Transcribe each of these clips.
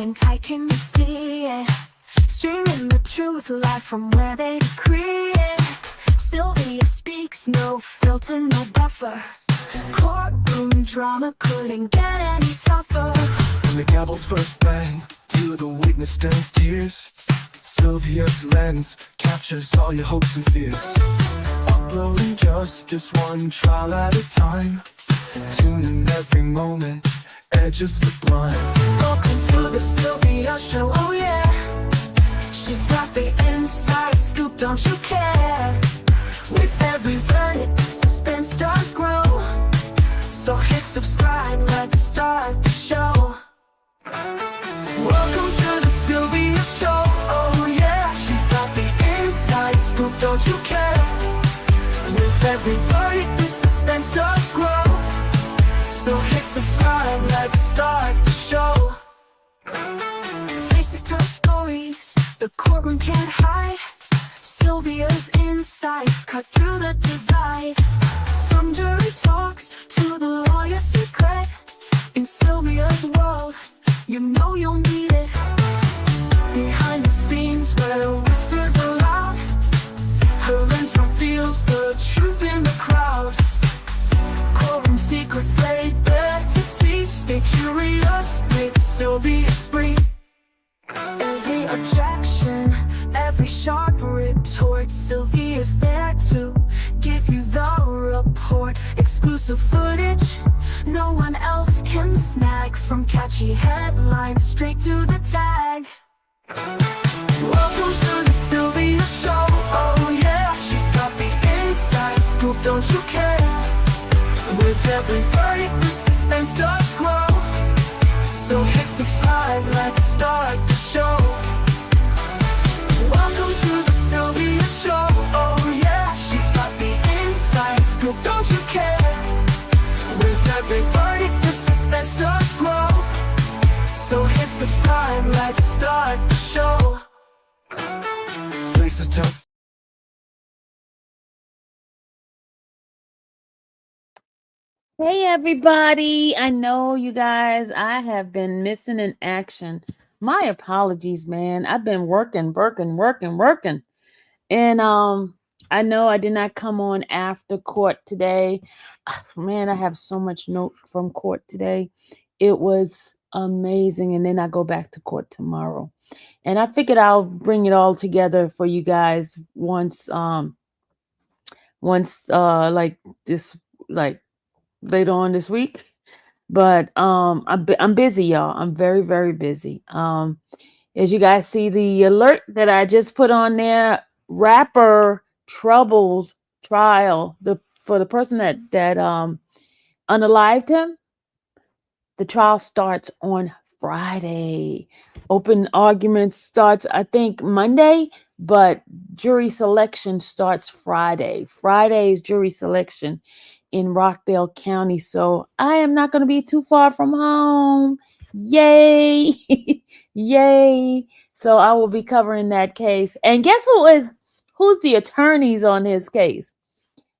and tight, can you see it? Streaming the truth live from where they decree it. Sylvia speaks, no filter, no buffer. Courtroom drama couldn't get any tougher. When the gavel's first bang, to the witness stands tears. Sylvia's lens captures all your hopes and fears. Uploading justice one trial at a time. Tune in every moment, edges sublime. Welcome to the Sylvia Show, oh yeah. She's got the inside scoop, don't you care? With every verdict, the suspense does grow. So hit subscribe, let's start the show. Welcome to the Sylvia Show, oh yeah. She's got the inside scoop, don't you care? With every verdict, the suspense does grow. So hit subscribe, let's start the show. Faces tell stories, the courtroom can't hide. Sylvia's insights cut through the divide. From jury talks to the lawyer's secret. In Sylvia's world, you know you'll need it. Behind the scenes where whispers are loud, her lens reveals the truth in the crowd. Courtroom secrets laid bare to see. Stay curious with Sylvia Spree. Every objection, every sharp retort, Sylvia's there to give you the report. Exclusive footage no one else can snag. From catchy headlines straight to the tag. Welcome to the Sylvia Show, oh yeah. She's got the inside scoop, don't you care? With every verdict, the suspense does grow. So hit subscribe, let's start the show. Welcome to the Sylvia Show, oh yeah. She's got the inside scoop, don't you care? With every verdict, the suspense does grow. So hit subscribe, let's start the show. Faces tell. Hey everybody, I know you guys, I have been missing in action. My apologies, man. I've been working. And I know I did not come on after court today. Man, I have so much note from court today. It was amazing. And then I go back to court tomorrow. And I figured I'll bring it all together for you guys once like this later on this week. But I'm busy, y'all. I'm very, very busy. As you guys see the alert that I just put on there, rapper Trouble's trial, for the person that unalived him, the trial starts on Friday. Open argument starts, I think, Monday, but jury selection starts Friday. Friday's jury selection in Rockdale County. So I am not going to be too far from home. Yay. Yay. So I will be covering that case. And guess who's the attorneys on his case?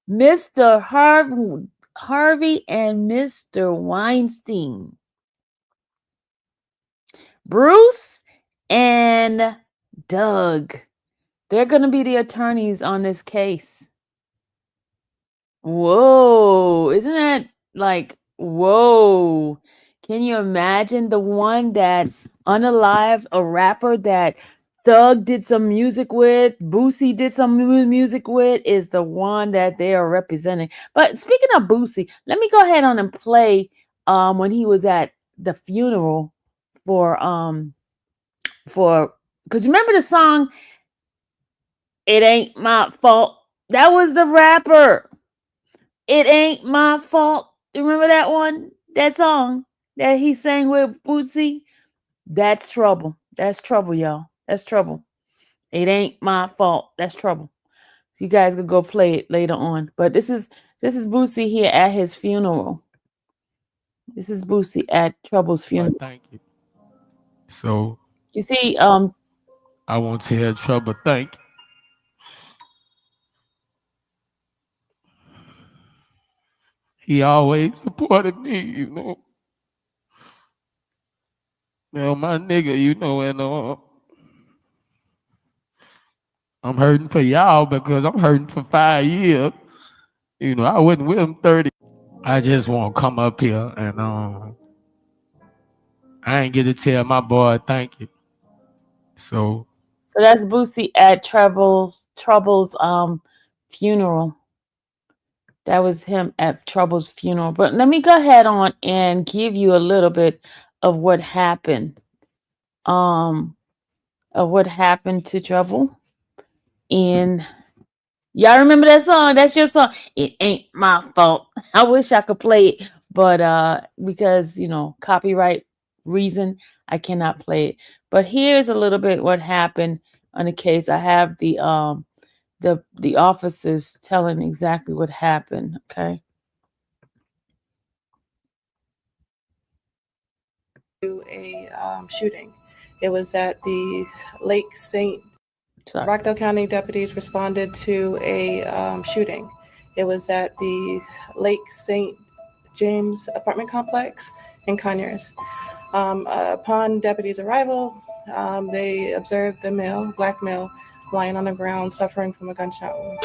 Mr. Harvey and Mr. Weinstein. Bruce and Doug. They're going to be the attorneys on this case. Whoa, isn't that like, whoa. Can you imagine the one that unalived a rapper that Thug did some music with, Boosie did some music with, is the one that they are representing. But speaking of Boosie, let me go ahead on and play when he was at the funeral for because remember the song It Ain't My Fault? That was the rapper. It Ain't My Fault. You remember that one? That song that he sang with Boosie? That's trouble. That's trouble, y'all. That's trouble. It ain't my fault. That's trouble. So you guys could go play it later on. But this is Boosie here at his funeral. This is Boosie at Trouble's funeral. Thank you. So You see, I won't tell Trouble thank you. He always supported me, you know. Well, my nigga, and I'm hurting for y'all because I'm hurting for 5 years. I wasn't with him 30. I just want to come up here and I ain't get to tell my boy thank you. So So that's Boosie at Trouble's funeral. That was him at Trouble's funeral. But let me go ahead on and give you a little bit of what happened. Of what happened to Trouble. And y'all remember that song? That's your song. It ain't my fault. I wish I could play it, but because copyright reason, I cannot play it. But here's a little bit what happened on the case. I have the officers telling exactly what happened. Okay. A shooting. It was at the Lake St. Sorry. Rockdale County deputies responded to a shooting. It was at the Lake St. James apartment complex in Conyers. Upon deputies' arrival, they observed the black male, lying on the ground suffering from a gunshot wound.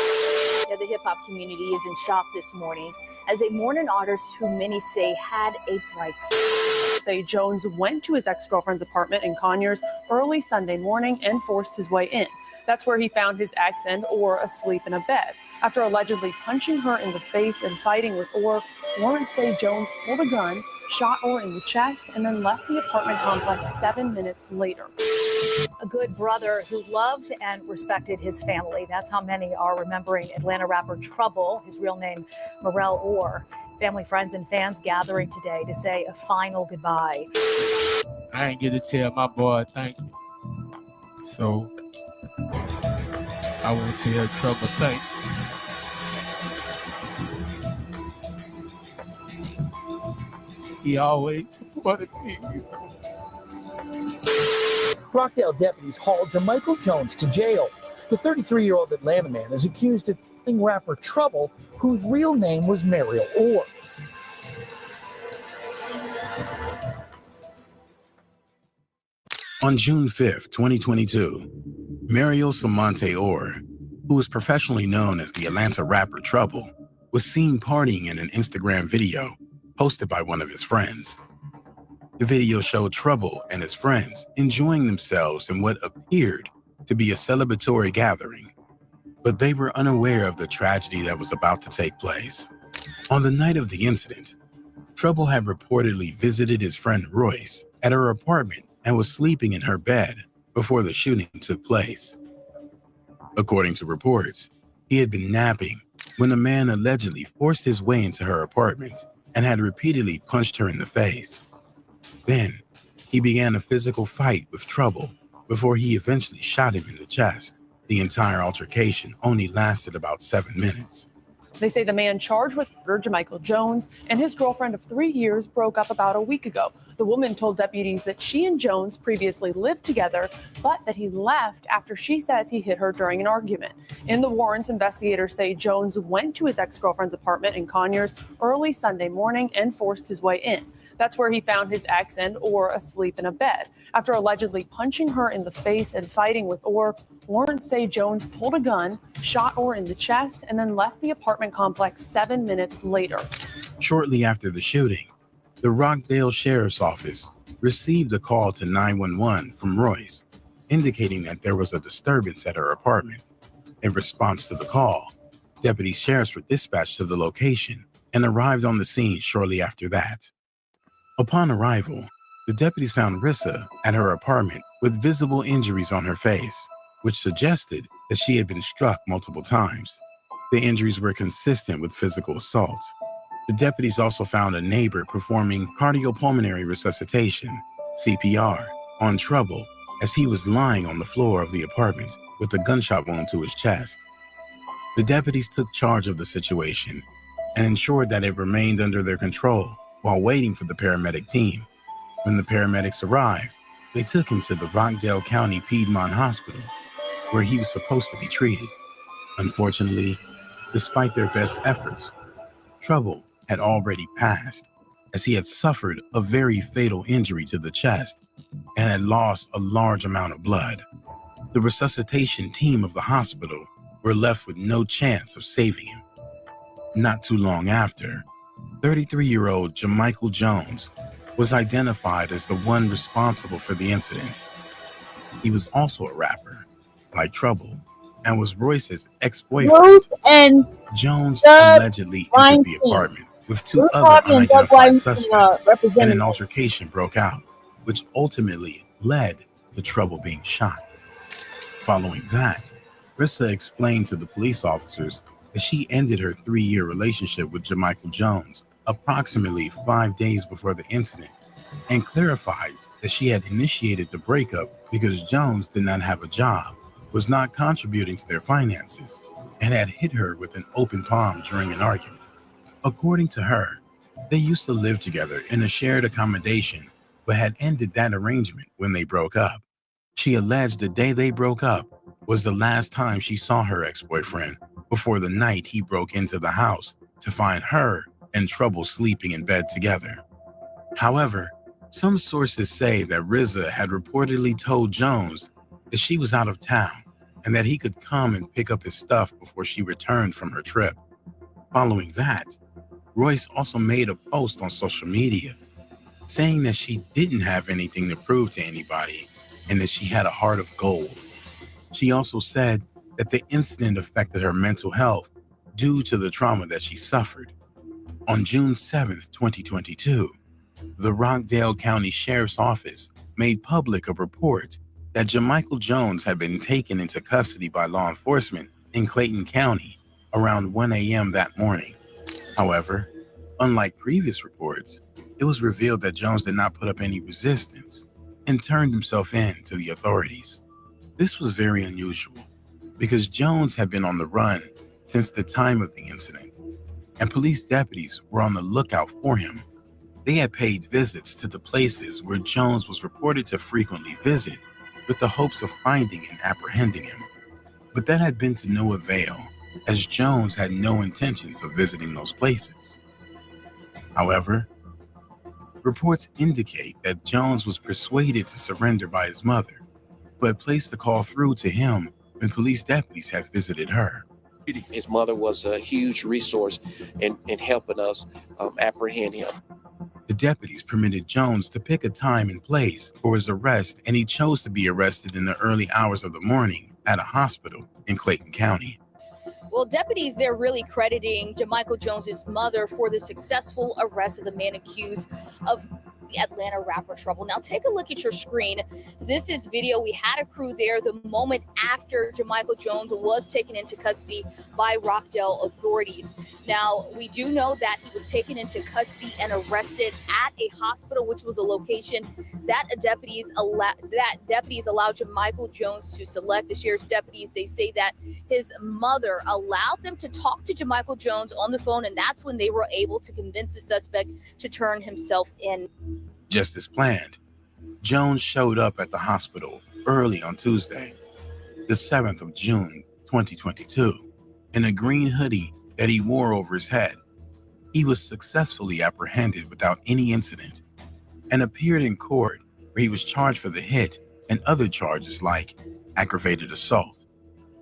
Yeah, the hip hop community is in shock this morning as they mourn an artist who many say had a bright future. Say Jones went to his ex-girlfriend's apartment in Conyers early Sunday morning and forced his way in. That's where he found his ex and Orr asleep in a bed. After allegedly punching her in the face and fighting with Orr, warrants say Jones pulled a gun, shot Orr in the chest, and then left the apartment complex 7 minutes later. A good brother who loved and respected his family. That's how many are remembering Atlanta rapper Trouble, his real name Morel Orr. Family, friends, and fans gathering today to say a final goodbye. I ain't get to tell my boy thank you. So I want to tell Trouble thank you. He always supported me. Rockdale deputies hauled Jamichael Jones to jail. The 33-year-old Atlanta man is accused of killing rapper Trouble, whose real name was Morel Orr. On June 5th, 2022, Morel Samante Orr, who is professionally known as the Atlanta rapper Trouble, was seen partying in an Instagram video posted by one of his friends. The video showed Trouble and his friends enjoying themselves in what appeared to be a celebratory gathering, but they were unaware of the tragedy that was about to take place. On the night of the incident, Trouble had reportedly visited his friend Royce at her apartment and was sleeping in her bed before the shooting took place. According to reports, he had been napping when a man allegedly forced his way into her apartment and had repeatedly punched her in the face. Then, he began a physical fight with Trouble before he eventually shot him in the chest. The entire altercation only lasted about 7 minutes. They say the man charged with murder, Jamichael Jones, and his girlfriend of 3 years broke up about a week ago. The woman told deputies that she and Jones previously lived together, but that he left after she says he hit her during an argument. In the warrants, investigators say Jones went to his ex-girlfriend's apartment in Conyers early Sunday morning and forced his way in. That's where he found his ex and Orr asleep in a bed. After allegedly punching her in the face and fighting with Orr, warrants say Jones pulled a gun, shot Orr in the chest, and then left the apartment complex 7 minutes later. Shortly after the shooting, the Rockdale Sheriff's Office received a call to 911 from Royce, indicating that there was a disturbance at her apartment. In response to the call, deputy sheriffs were dispatched to the location and arrived on the scene shortly after that. Upon arrival, the deputies found Rissa at her apartment with visible injuries on her face, which suggested that she had been struck multiple times. The injuries were consistent with physical assault. The deputies also found a neighbor performing cardiopulmonary resuscitation, CPR, on Trouble as he was lying on the floor of the apartment with a gunshot wound to his chest. The deputies took charge of the situation and ensured that it remained under their control while waiting for the paramedic team. When the paramedics arrived, they took him to the Rockdale County Piedmont Hospital, where he was supposed to be treated. Unfortunately, despite their best efforts, Trouble had already passed as he had suffered a very fatal injury to the chest and had lost a large amount of blood. The resuscitation team of the hospital were left with no chance of saving him. Not too long after, 33-year-old Jamichael Jones was identified as the one responsible for the incident. He was also a rapper, like Trouble, and was Royce's ex-boyfriend. Rose and Jones Doug allegedly entered the Weinstein. apartment with two Bruce other Harvey and Doug unidentified Weinstein are suspects, and representing. an altercation broke out, which ultimately led to Trouble being shot. Following that, Rissa explained to the police officers that she ended her 3-year relationship with Jamichael Jones approximately 5 days before the incident, and clarified that she had initiated the breakup because Jones did not have a job, was not contributing to their finances, and had hit her with an open palm during an argument. According to her, they used to live together in a shared accommodation, but had ended that arrangement when they broke up. She alleged the day they broke up was the last time she saw her ex-boyfriend before the night he broke into the house to find her and Trouble sleeping in bed together. However, some sources say that Rizza had reportedly told Jones that she was out of town and that he could come and pick up his stuff before she returned from her trip. Following that, Royce also made a post on social media saying that she didn't have anything to prove to anybody and that she had a heart of gold. She also said that the incident affected her mental health due to the trauma that she suffered. On June 7, 2022, the Rockdale County Sheriff's Office made public a report that Jamichael Jones had been taken into custody by law enforcement in Clayton County around 1 a.m. that morning. However, unlike previous reports, it was revealed that Jones did not put up any resistance and turned himself in to the authorities. This was very unusual because Jones had been on the run since the time of the incident, and police deputies were on the lookout for him. They had paid visits to the places where Jones was reported to frequently visit with the hopes of finding and apprehending him. But that had been to no avail, as Jones had no intentions of visiting those places. However, reports indicate that Jones was persuaded to surrender by his mother, but placed the call through to him when police deputies had visited her. His mother was a huge resource in helping us apprehend him. The deputies permitted Jones to pick a time and place for his arrest, and he chose to be arrested in the early hours of the morning at a hospital in Clayton County. Well, deputies, they're really crediting Jamichael Jones's mother for the successful arrest of the man accused of Atlanta rapper Trouble. Now take a look at your screen. This is video. We had a crew there the moment after Jamichael Jones was taken into custody by Rockdale authorities. Now, we do know that he was taken into custody and arrested at a hospital, which was a location that deputies allowed Jamichael Jones to select. The sheriff's deputies, they say that his mother allowed them to talk to Jamichael Jones on the phone, and that's when they were able to convince the suspect to turn himself in. Just as planned, Jones showed up at the hospital early on Tuesday, the 7th of June, 2022, in a green hoodie that he wore over his head. He was successfully apprehended without any incident and appeared in court, where he was charged for the hit and other charges like aggravated assault,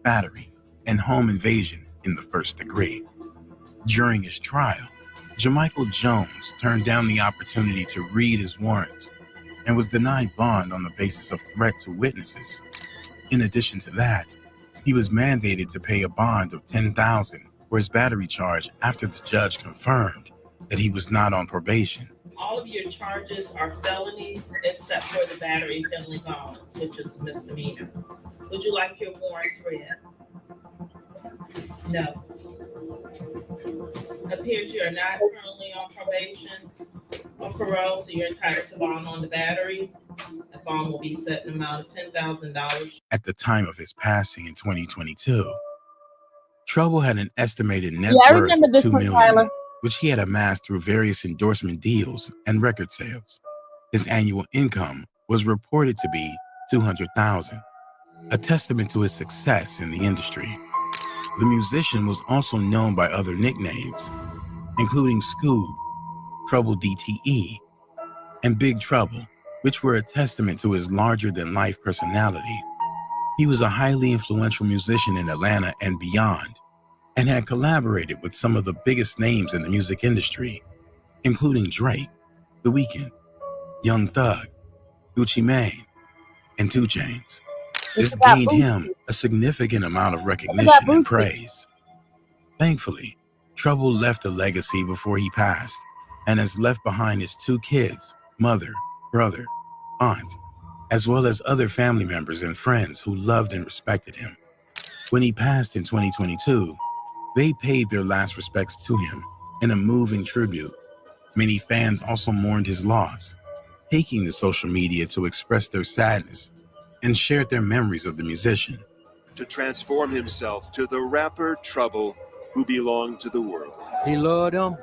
battery, and home invasion in the first degree. During his trial, Jamichael Jones turned down the opportunity to read his warrants and was denied bond on the basis of threat to witnesses. In addition to that, he was mandated to pay a bond of $10,000 for his battery charge after the judge confirmed that he was not on probation. All of your charges are felonies except for the battery felony bonds, which is misdemeanor. Would you like your warrants read? No. Appears you are not currently on probation or parole, so you're entitled to bond on the battery. The bond will be set in an amount of $10,000. At the time of his passing in 2022, Trouble had an estimated net worth of $2 million, Tyler. which he had amassed through various endorsement deals and record sales. His annual income was reported to be $200,000, a testament to his success in the industry. The musician was also known by other nicknames, including Scoob, Trouble DTE, and Big Trouble, which were a testament to his larger-than-life personality. He was a highly influential musician in Atlanta and beyond, and had collaborated with some of the biggest names in the music industry, including Drake, The Weeknd, Young Thug, Gucci Mane, and 2 Chainz. This gained him a significant amount of recognition and praise. Thankfully, Trouble left a legacy before he passed, and has left behind his 2 kids, mother, brother, aunt, as well as other family members and friends who loved and respected him. When he passed in 2022, they paid their last respects to him in a moving tribute. Many fans also mourned his loss, taking to social media to express their sadness and shared their memories of the musician. To transform himself to the rapper Trouble, who belonged to the world. He loved them,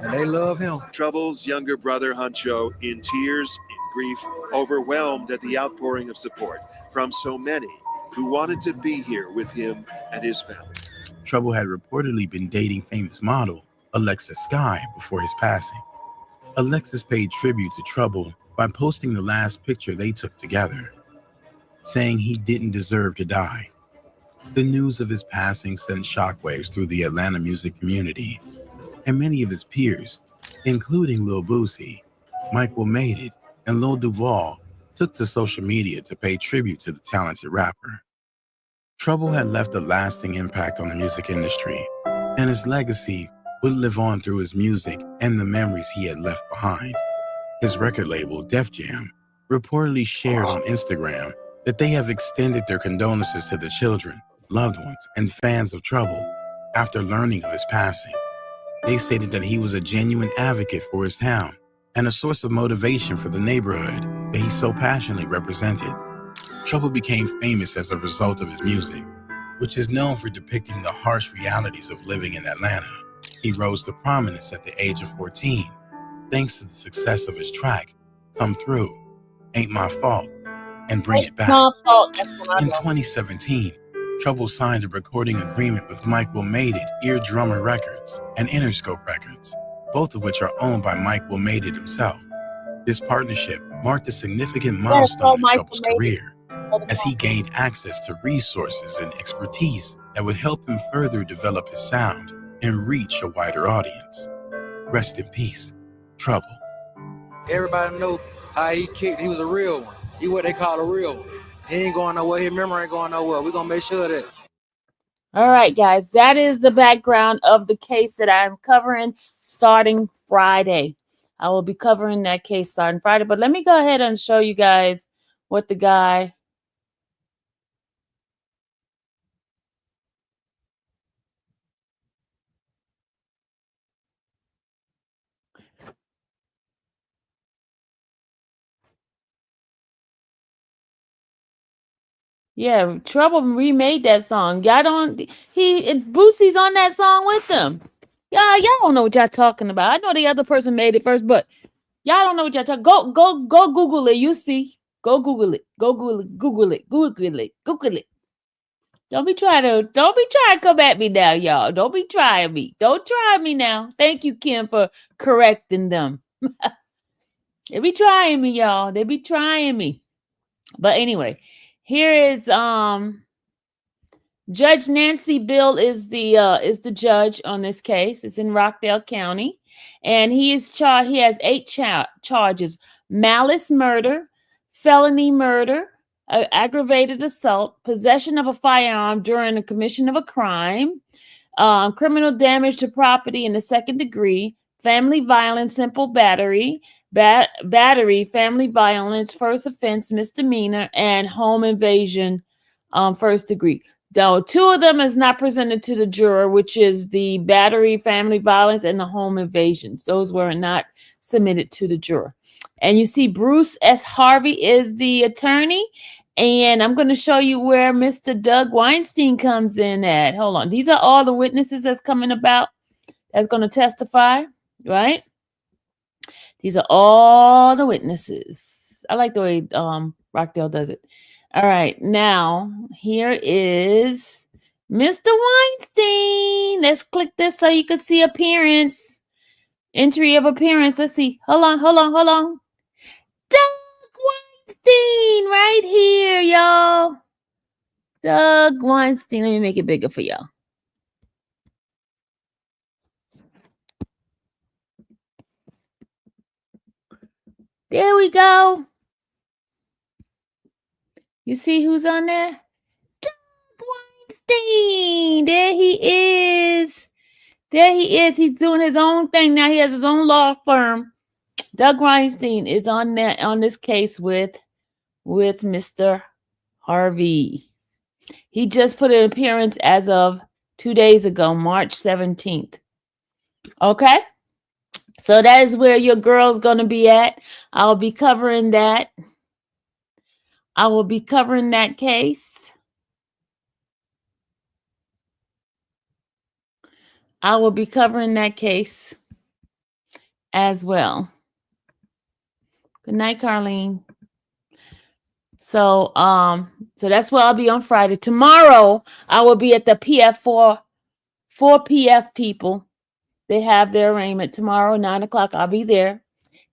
and they love him. Trouble's younger brother Huncho, in tears, in grief, overwhelmed at the outpouring of support from so many who wanted to be here with him and his family. Trouble had reportedly been dating famous model Alexis Sky before his passing. Alexis paid tribute to Trouble by posting the last picture they took together, saying he didn't deserve to die. The news of his passing sent shockwaves through the Atlanta music community, and many of his peers, including Lil Boosie, Michael Made It, and Lil Duval, took to social media to pay tribute to the talented rapper. Trouble had left a lasting impact on the music industry, and his legacy would live on through his music and the memories he had left behind. His record label, Def Jam, reportedly shared on Instagram that they have extended their condolences to the children, loved ones, and fans of Trouble after learning of his passing. They stated that he was a genuine advocate for his town and a source of motivation for the neighborhood that he so passionately represented. Trouble became famous as a result of his music, which is known for depicting the harsh realities of living in Atlanta. He rose to prominence at the age of 14, thanks to the success of his track, Come Through, Ain't My Fault, and Bring It Back. In 2017, Trouble signed a recording agreement with Michael Made It, Ear Drummer Records, and Interscope Records, both of which are owned by Michael Made It himself. This partnership marked a significant milestone in Trouble's career, as he gained access to resources and expertise that would help him further develop his sound and reach a wider audience. Rest in peace, Trouble. Everybody know how he kicked. He was a real one. He what they call a real one. He ain't going nowhere. His memory ain't going nowhere. We're going to make sure of that. All right, guys, that is the background of the case that I'm covering starting Friday. I will be covering that case starting Friday, but let me go ahead and show you guys what the guy... Yeah, Trouble remade that song. Y'all don't... Boosie's on that song with them. Y'all don't know what y'all talking about. I know the other person made it first, but y'all don't know what y'all talking. Go Google it. You see. Go Google it. Go Google it. Google it. Google it. Google it. Don't be trying to come at me now, y'all. Don't be trying me. Don't try me now. Thank you, Kim, for correcting them. They be trying me, y'all. They be trying me. But anyway, here is Judge Nancy Bill is the judge on this case. It's in Rockdale County, and he is charged. He has 8 charges: malice murder, felony murder, aggravated assault, possession of a firearm during the commission of a crime, criminal damage to property in the 2nd degree, family violence, simple battery, battery, family violence, first offense, misdemeanor, and home invasion, 1st degree. Though 2 of them is not presented to the juror, which is the battery, family violence, and the home invasions. Those were not submitted to the juror. And you see Bruce S. Harvey is the attorney. And I'm going to show you where Mr. Doug Weinstein comes in at. Hold on. These are all the witnesses that's coming about, that's going to testify, right? These are all the witnesses. I like the way Rockdale does it. All right, now here is Mr. Weinstein. Let's click this so you can see appearance. Entry of appearance. Let's see. Hold on. Doug Weinstein right here, y'all. Doug Weinstein. Let me make it bigger for y'all. There we go. You see who's on there? Doug Weinstein. There he is. He's doing his own thing now. He has his own law firm. Doug Weinstein is on this case with Mr. Harvey. He just put an appearance as of 2 days ago, March 17th. Okay? So that is where your girl's going to be at. I'll be covering that. I will be covering that case. I will be covering that case as well. Good night, Carlene. So that's where I'll be on Friday. Tomorrow, I will be at the PF4 PF people. They have their arraignment tomorrow, 9 o'clock. I'll be there.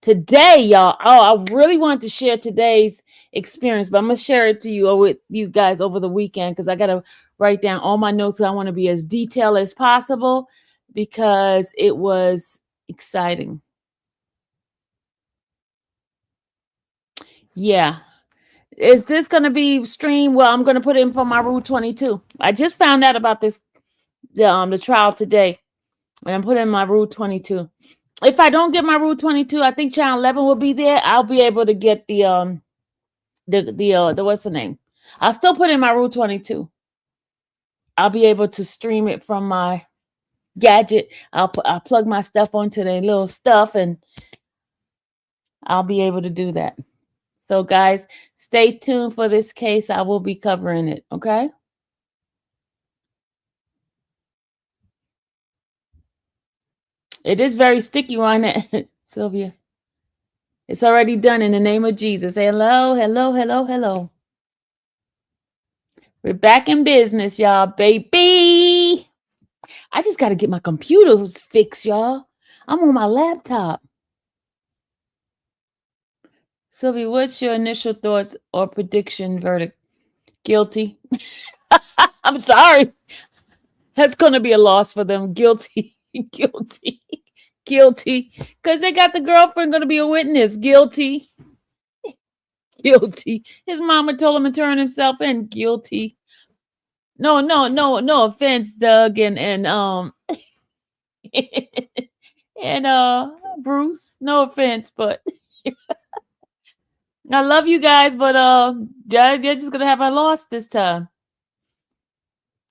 Today, y'all. Oh, I really wanted to share today's experience, but I'm going to share it to you or with you guys over the weekend because I got to write down all my notes. I want to be as detailed as possible because it was exciting. Yeah. Is this going to be streamed? Well, I'm going to put it in for my Rule 22. I just found out about this, the trial today, and I'm putting in my Rule 22. If I don't get my Rule 22, I think Channel 11 will be there. I'll be able to get the what's the name? I'll still put in my Rule 22. I'll be able to stream it from my gadget. I'll plug my stuff onto the little stuff, and I'll be able to do that. So, guys, stay tuned for this case. I will be covering it, okay? It is very sticky on it, Sylvia. It's already done in the name of Jesus. Hello. We're back in business, y'all, baby. I just got to get my computers fixed, y'all. I'm on my laptop. Sylvia, what's your initial thoughts or prediction verdict? Guilty. I'm sorry. That's going to be a loss for them. Guilty. Guilty. Because they got the girlfriend going to be a witness. Guilty. His mama told him to turn himself in. Guilty. No offense, Doug and and Bruce. No offense, but I love you guys, but you're just gonna have a loss this time.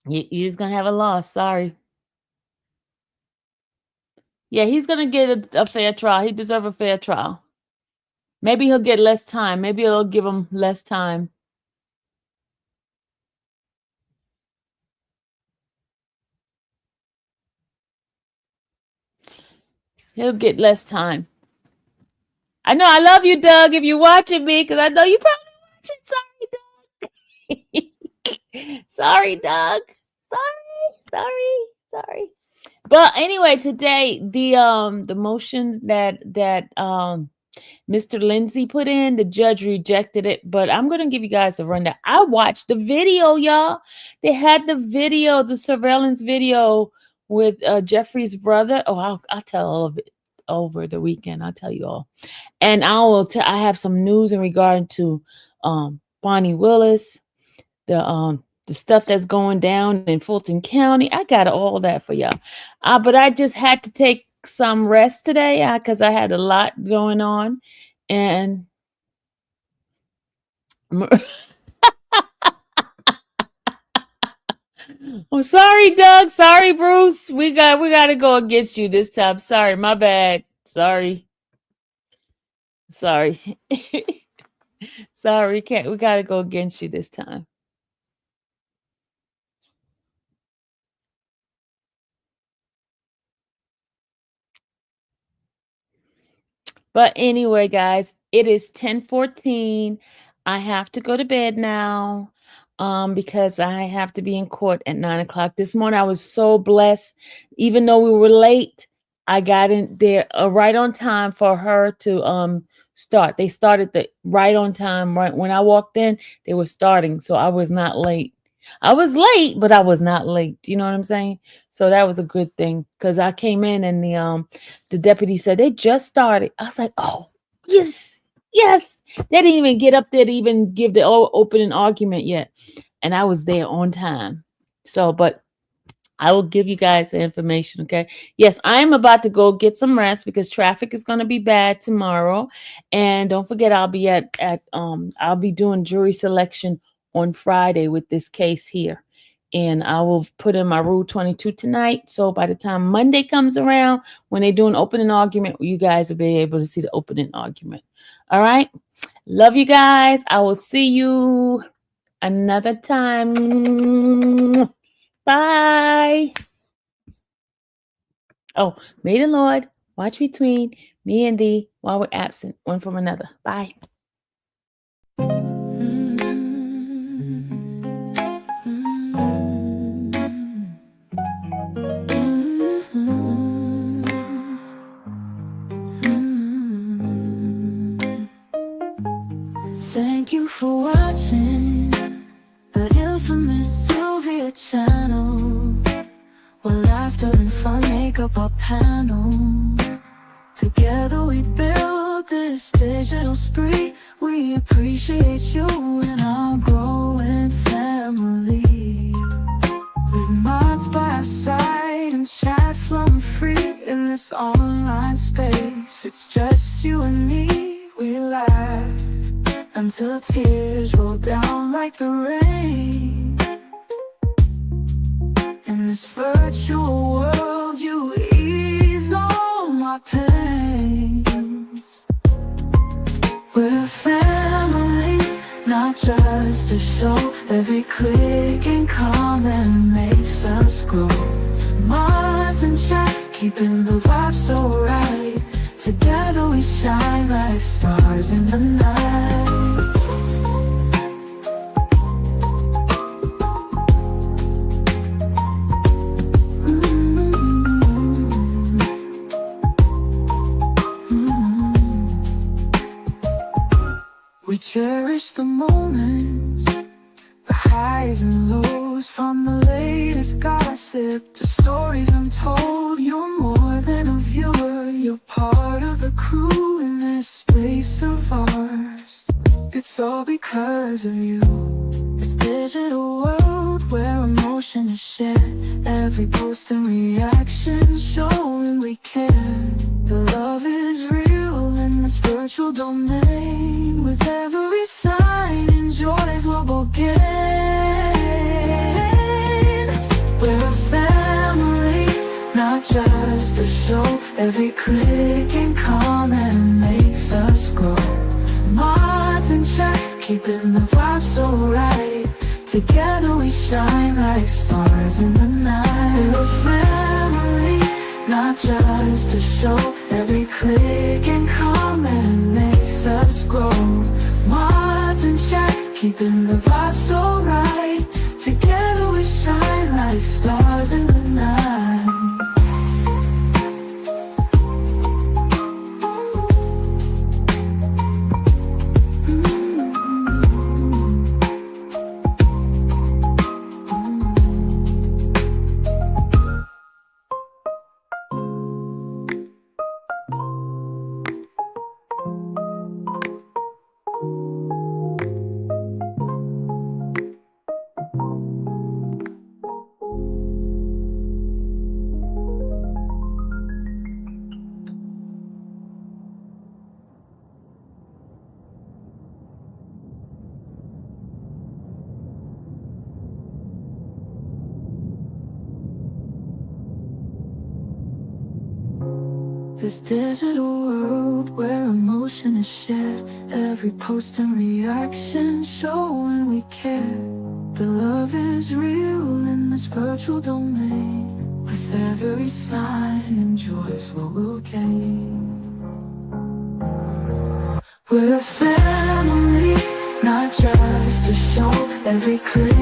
You're just gonna have a loss. Sorry. Yeah, he's gonna get a fair trial. He deserves a fair trial. Maybe he'll get less time. Maybe it'll give him less time. He'll get less time. I know I love you, Doug, if you're watching me, because I know you probably watching. Sorry, Doug. Sorry. But anyway, today the motions that Mr. Lindsay put in, the judge rejected it. But I'm gonna give you guys a rundown. I watched the video, y'all. They had the video, the surveillance video with Jeffrey's brother. Oh, I'll tell all of it over the weekend. I'll tell you all. And I have some news in regard to Bonnie Willis, the stuff that's going down in Fulton County. I got all that for y'all. But I just had to take some rest today because I had a lot going on. And I'm sorry, Doug. Sorry, Bruce. We got to go against you this time. Sorry, my bad. Sorry. Sorry, we got to go against you this time. But anyway, guys, it is 10:14. I have to go to bed now because I have to be in court at 9 o'clock. This morning, I was so blessed. Even though we were late, I got in there right on time for her to start. They started right on time. Right when I walked in, they were starting, so I was not late. I was late, but I was not late. You know what I'm saying? So that was a good thing because I came in and the deputy said they just started. I was like, oh yes, yes. They didn't even get up there to even give the opening argument yet, and I was there on time. So, but I will give you guys the information, okay? Yes, I'm about to go get some rest because traffic is going to be bad tomorrow. And don't forget, I'll be I'll be doing jury selection on Friday with this case here. And I will put in my Rule 22 tonight. So by the time Monday comes around, when they do an opening argument, you guys will be able to see the opening argument. All right? Love you guys. I will see you another time. Bye. Oh, may the Lord watch between me and thee while we're absent one from another. Bye. Thank you for watching the infamous Sylvia channel, where laughter and fun make up our panel. Together we build this digital spree. We appreciate you and our growing family. With mods by our side and chat flowing free in this online space. It's just you and me, we laugh until tears roll down like the rain. In this virtual world, you ease all my pains. We're a family, not just a show. Every click and comment makes us grow. Mods and chat, keeping the vibe so right. Together we shine like stars in the night. We cherish the moments, the highs and lows, from the latest gossip to stories untold. You're more than a viewer, you're part of the crew in this space of ours. It's all because of you. This digital world where emotion is shared, every post and reaction showing we care. The love is real in this virtual domain. With every sign and joys we'll go gain. We're a family, not just a show. Every click and comment makes us grow. Mods and chat, keeping the vibe so right. Together we shine like stars in the night. We're a family, not just a show. Every click and comment makes us grow. Mods and chat, keeping the vibe so right. Together we shine like stars in the night. This digital world where emotion is shared, every post and reaction showing we care. The love is real in this virtual domain. With every sign and joys what we'll gain. We're a family, not just a show. Every click